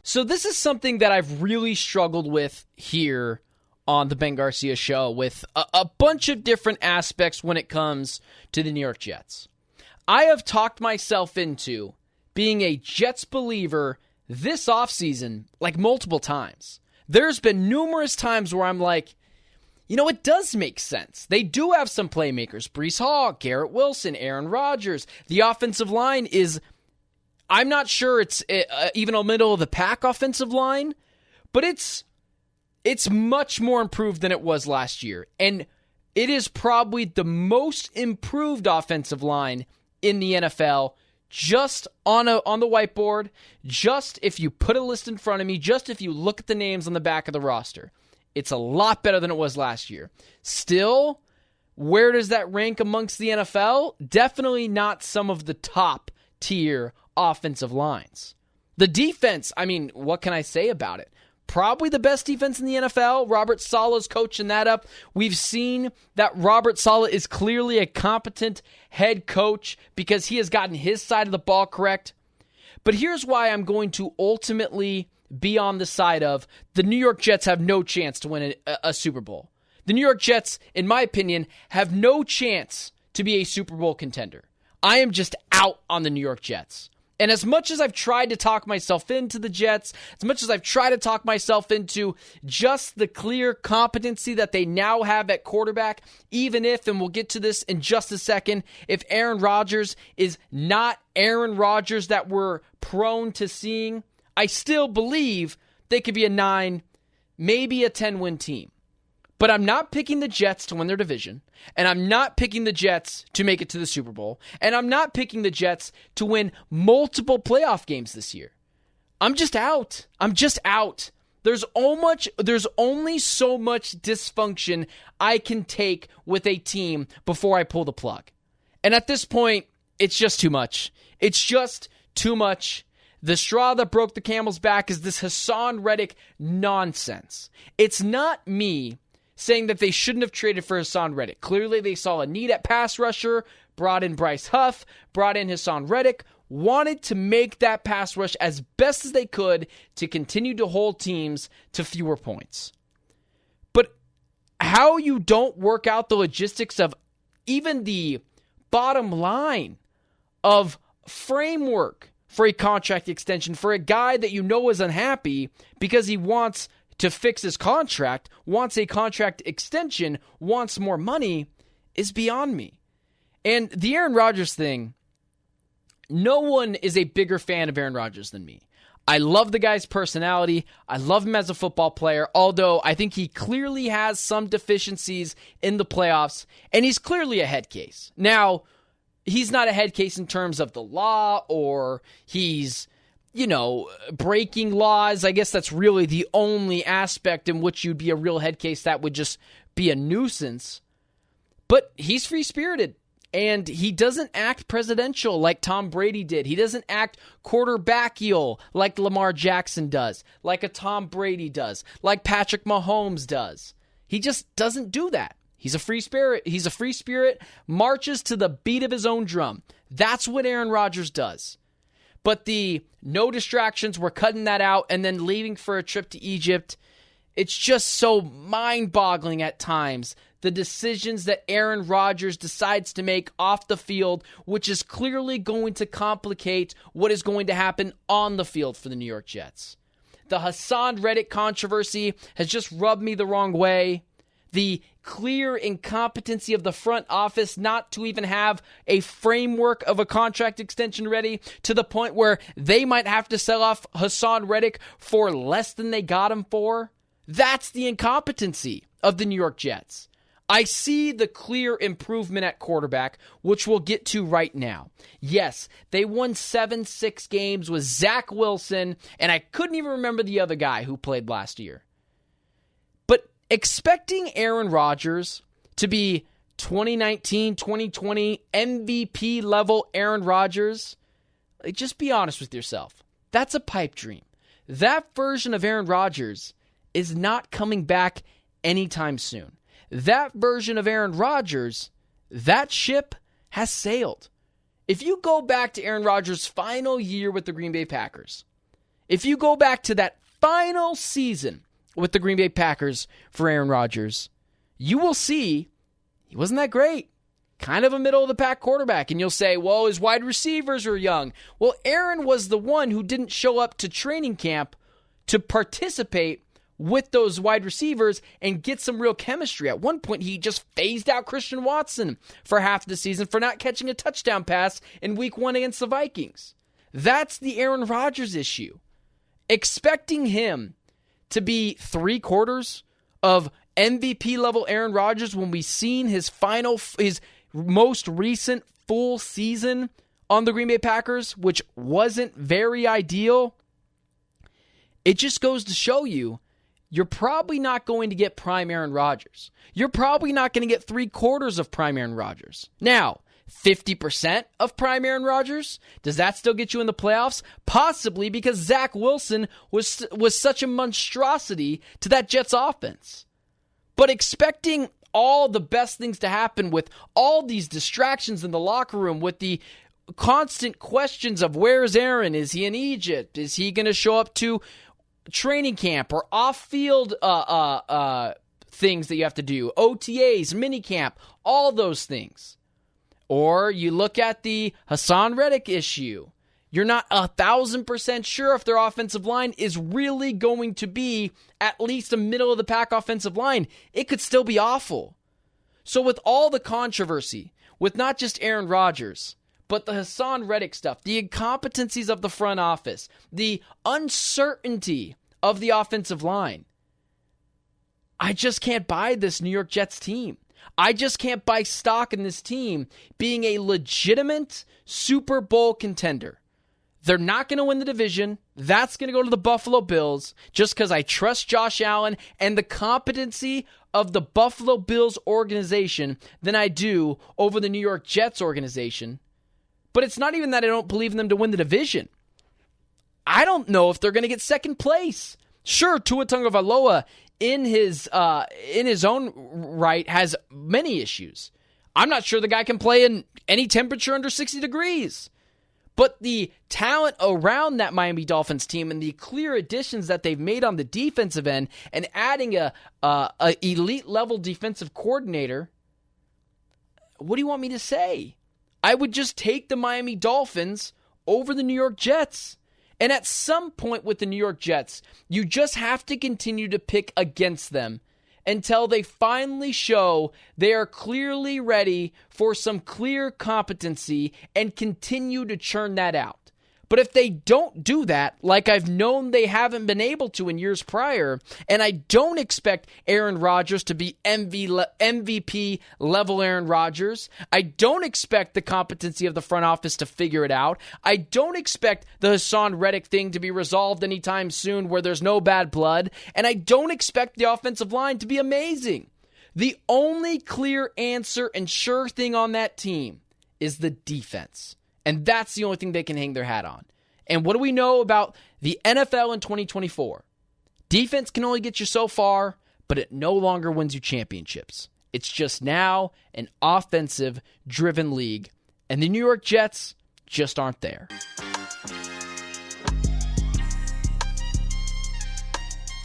So this is something that I've really struggled with here on the Ben Garcia Show with a bunch of different aspects when it comes to the New York Jets. I have talked myself into being a Jets believer this offseason like multiple times. There's been numerous times where I'm like, it does make sense. They do have some playmakers. Breece Hall, Garrett Wilson, Aaron Rodgers. The offensive line is, I'm not sure it's even a middle-of-the-pack offensive line, but it's much more improved than it was last year. And it is probably the most improved offensive line in the NFL, just on the whiteboard, just if you put a list in front of me, just if you look at the names on the back of the roster. It's a lot better than it was last year. Still, where does that rank amongst the NFL? Definitely not some of the top tier offensive lines. The defense, what can I say about it? Probably the best defense in the NFL. Robert Saleh's coaching that up. We've seen that Robert Saleh is clearly a competent head coach because he has gotten his side of the ball correct. But here's why I'm going to ultimately be on the side of the New York Jets have no chance to win a Super Bowl. The New York Jets, in my opinion, have no chance to be a Super Bowl contender. I am just out on the New York Jets. And as much as I've tried to talk myself into the Jets, as much as I've tried to talk myself into just the clear competency that they now have at quarterback, even if, and we'll get to this in just a second, if Aaron Rodgers is not Aaron Rodgers that we're prone to seeing, I still believe they could be a 9, maybe a 10-win team. But I'm not picking the Jets to win their division, and I'm not picking the Jets to make it to the Super Bowl, and I'm not picking the Jets to win multiple playoff games this year. I'm just out. There's only so much dysfunction I can take with a team before I pull the plug. And at this point, it's just too much. It's just too much. The straw that broke the camel's back is this Hassan Reddick nonsense. It's not me saying that they shouldn't have traded for Hassan Reddick. Clearly, they saw a need at pass rusher, brought in Bryce Huff, brought in Hassan Reddick, wanted to make that pass rush as best as they could to continue to hold teams to fewer points. But how you don't work out the logistics of even the bottom line of framework for a contract extension for a guy that you know is unhappy because he wants to fix his contract, wants a contract extension, wants more money, is beyond me. And the Aaron Rodgers thing, no one is a bigger fan of Aaron Rodgers than me. I love the guy's personality. I love him as a football player, although I think he clearly has some deficiencies in the playoffs, and he's clearly a head case. Now, he's not a head case in terms of the law or he's breaking laws. I guess that's really the only aspect in which you'd be a real head case that would just be a nuisance. But he's free-spirited, and he doesn't act presidential like Tom Brady did. He doesn't act quarterbackial like Lamar Jackson does, like a Tom Brady does, like Patrick Mahomes does. He just doesn't do that. He's a free spirit. He's a free spirit, marches to the beat of his own drum. That's what Aaron Rodgers does. But the no distractions, we're cutting that out and then leaving for a trip to Egypt, it's just so mind-boggling at times, the decisions that Aaron Rodgers decides to make off the field, which is clearly going to complicate what is going to happen on the field for the New York Jets. The Hassan Reddick controversy has just rubbed me the wrong way. The clear incompetency of the front office not to even have a framework of a contract extension ready to the point where they might have to sell off Hassan Reddick for less than they got him for. That's the incompetency of the New York Jets. I see the clear improvement at quarterback, which we'll get to right now. Yes, they won 7-6 games with Zach Wilson, and I couldn't even remember the other guy who played last year. But expecting Aaron Rodgers to be 2019, 2020 MVP level Aaron Rodgers, just be honest with yourself. That's a pipe dream. That version of Aaron Rodgers is not coming back anytime soon. That version of Aaron Rodgers, that ship has sailed. If you go back to Aaron Rodgers' final year with the Green Bay Packers, If you go back to that final season with the Green Bay Packers for Aaron Rodgers, you will see he wasn't that great. Kind of a middle-of-the-pack quarterback. And you'll say, well, his wide receivers are young. Well, Aaron was the one who didn't show up to training camp to participate with those wide receivers and get some real chemistry. At one point, he just phased out Christian Watson for half the season for not catching a touchdown pass in Week 1 against the Vikings. That's the Aaron Rodgers issue. Expecting him to be 3/4 of MVP-level Aaron Rodgers when we've seen his most recent full season on the Green Bay Packers, which wasn't very ideal, it just goes to show you, you're probably not going to get prime Aaron Rodgers. You're probably not going to get 3/4 of prime Aaron Rodgers. Now, 50% of prime Aaron Rodgers, does that still get you in the playoffs? Possibly, because Zach Wilson was such a monstrosity to that Jets offense. But expecting all the best things to happen with all these distractions in the locker room, with the constant questions of where's Aaron? Is he in Egypt? Is he going to show up to training camp or off-field things that you have to do? OTAs, minicamp, all those things. Or you look at the Hassan Reddick issue. You're not 1,000% sure if their offensive line is really going to be at least a middle-of-the-pack offensive line. It could still be awful. So with all the controversy, with not just Aaron Rodgers, but the Hassan Reddick stuff, the incompetencies of the front office, the uncertainty of the offensive line, I just can't buy this New York Jets team. I just can't buy stock in this team being a legitimate Super Bowl contender. They're not going to win the division. That's going to go to the Buffalo Bills just because I trust Josh Allen and the competency of the Buffalo Bills organization than I do over the New York Jets organization. But it's not even that I don't believe in them to win the division. I don't know if they're going to get second place. Sure, Tua Tagovailoa in his own right has many issues. I'm not sure the guy can play in any temperature under 60 degrees. But the talent around that Miami Dolphins team and the clear additions that they've made on the defensive end and adding a elite level defensive coordinator, what do you want me to say? I would just take the Miami Dolphins over the New York Jets. And at some point with the New York Jets, you just have to continue to pick against them until they finally show they are clearly ready for some clear competency and continue to churn that out. But if they don't do that, like I've known they haven't been able to in years prior, and I don't expect Aaron Rodgers to be MVP level Aaron Rodgers, I don't expect the competency of the front office to figure it out, I don't expect the Hassan Reddick thing to be resolved anytime soon where there's no bad blood, and I don't expect the offensive line to be amazing. The only clear answer and sure thing on that team is the defense. And that's the only thing they can hang their hat on. And what do we know about the NFL in 2024? Defense can only get you so far, but it no longer wins you championships. It's just now an offensive-driven league, and the New York Jets just aren't there.